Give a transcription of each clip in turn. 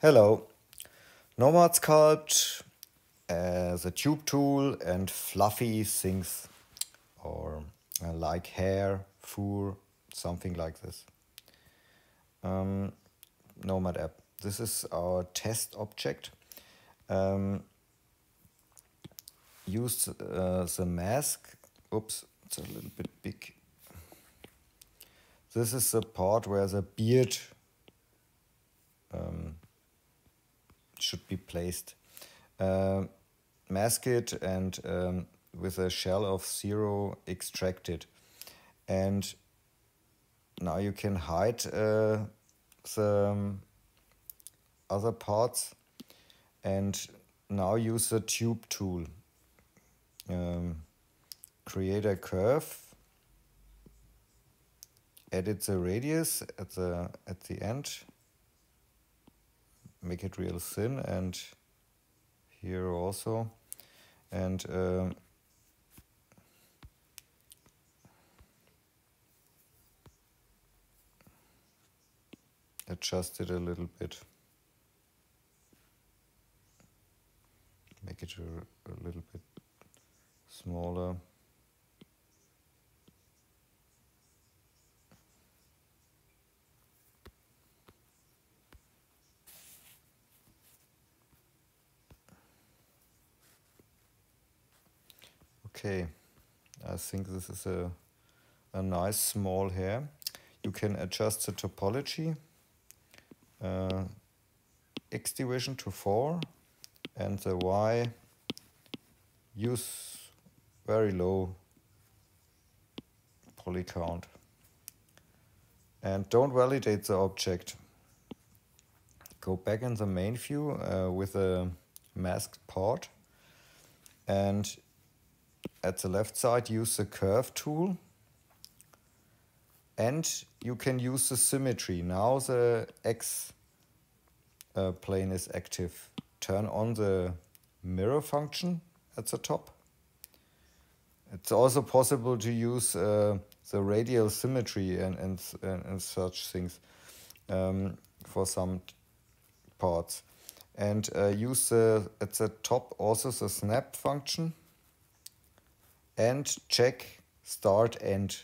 Hello. Nomad Sculpt as a tube tool and fluffy things or like hair, fur, something like this. Nomad app. This is our test object. Use the mask. Oops, it's a little bit big. This is the part where the beard should be placed. Mask it and with a shell of zero extract it. And now you can hide the other parts and now use the tube tool. Create a curve, edit the radius at the end, make it real thin, and here also, and adjust it a little bit, make it a little bit smaller. Okay, I think this is a nice small hair. You can adjust the topology, X division to 4, and the Y use very low poly count. And don't validate the object. Go back in the main view with a masked part, and at the left side use the curve tool, and you can use the symmetry. Now the X plane is active. Turn on the mirror function at the top. It's also possible to use the radial symmetry and such things for some parts. And use at the top also the snap function and check start end,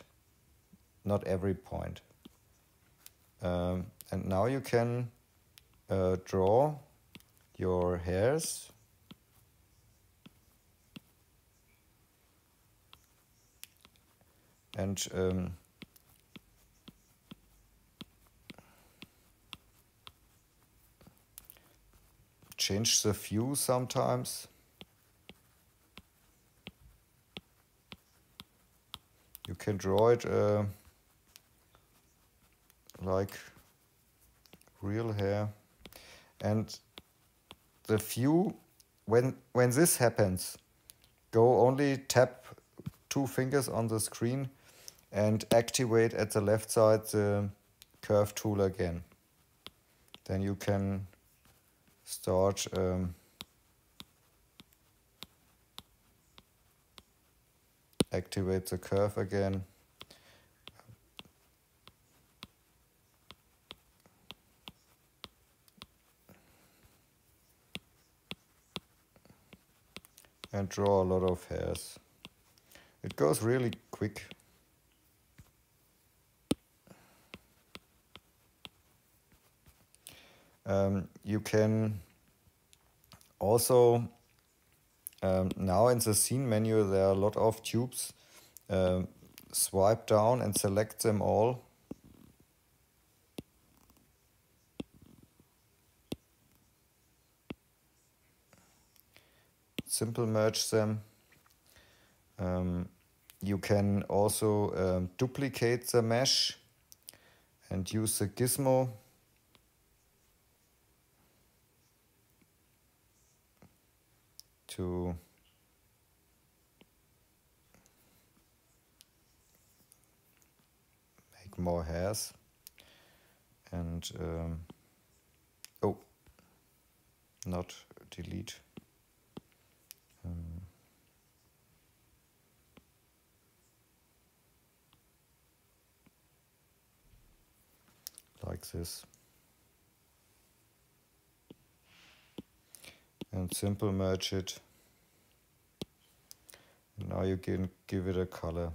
not every point. And now you can draw your hairs and change the view sometimes. You can draw it like real hair. And the view, when this happens, go only tap 2 fingers on the screen and activate at the left side the curve tool again. Then you can start activate the curve again. And draw a lot of hairs. It goes really quick. You can also, now in the scene menu, there are a lot of tubes. Swipe down and select them all. Simple merge them. You can also duplicate the mesh and use the gizmo to make more hairs. And oh, not delete. Like this. and simple merge it. Now you can give it a color.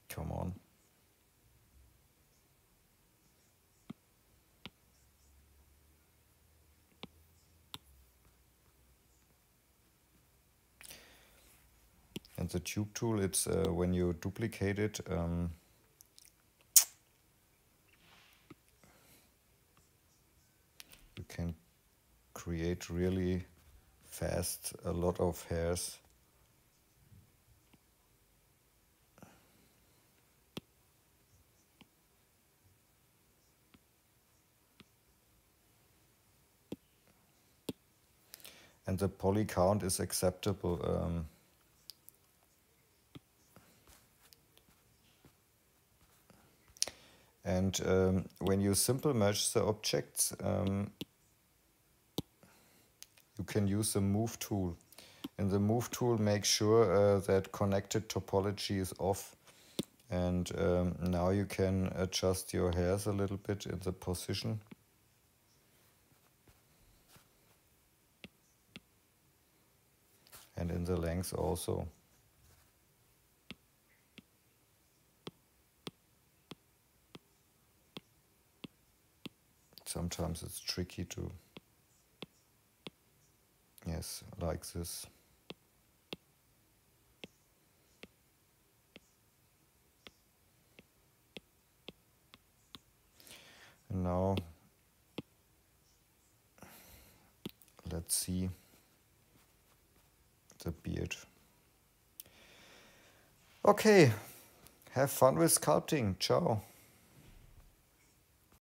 Come on. And the tube tool, it's when you duplicate it, you can create really fast a lot of hairs. And the poly count is acceptable. And when you simple merge the objects, you can use the move tool. And the move tool makes sure that connected topology is off. And now you can adjust your hairs a little bit in the position. And in the length also. Sometimes it's tricky to, yes, like this. And now, let's see the beard. Okay, have fun with sculpting. Ciao.